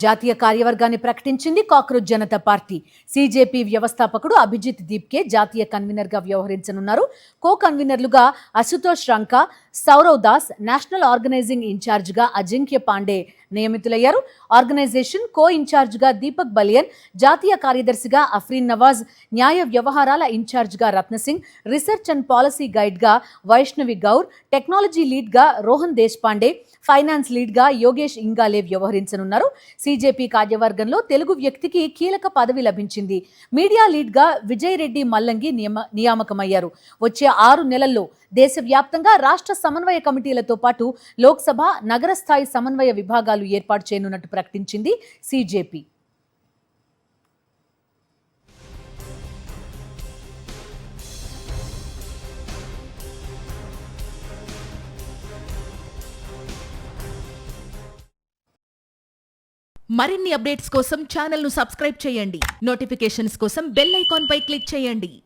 జాతీయ కార్యవర్గాన్ని ప్రకటించింది cockroach Janata party. CJP వ్యవస్థాపకుడు అభిజిత్ దీప్కే జాతీయ కన్వీనర్ గా వ్యవహరించనున్నారు. కో కన్వీనర్లుగా Ashutosh Ranka, Saurav Das, national organizing incharge గా అజింక్య పాండే నియమితులయ్యారు. ఆర్గనైజేషన్ కో ఇన్ఛార్జ్ గా దీపక్ బలియన్, జాతీయ కార్యదర్శిగా అఫ్రీన్ నవాజ్, న్యాయ వ్యవహారాల ఇన్ఛార్జ్ గా రత్నసింగ్, రీసెర్చ్ అండ్ పాలసీ గైడ్ గా వైష్ణవి గౌర్, టెక్నాలజీ లీడ్ గా రోహన్ దేశ్పాండే, ఫైనాన్స్ లీడ్ గా యోగేష్ ఇంగాలే వ్యవహరించనున్నారు. సీజేపీ కార్యవర్గంలో తెలుగు వ్యక్తికి కీలక పదవి లభించింది. మీడియా లీడ్ గా విజయ్ రెడ్డి మల్లంగి నియామకమయ్యారు. వచ్చే 6 నెలల్లో దేశవ్యాప్తంగా రాష్ట్ర సమన్వయ కమిటీలతో పాటు లోక్సభ, నగర స్థాయి సమన్వయ విభాగాలు ఏర్పాటు చేయనున్నట్టు ప్రకటించింది సీజేపీ. మరిన్ని అప్డేట్స్ కోసం ఛానల్ ను సబ్స్క్రైబ్ చేయండి. నోటిఫికేషన్స్ కోసం బెల్ ఐకాన్ పై క్లిక్ చేయండి.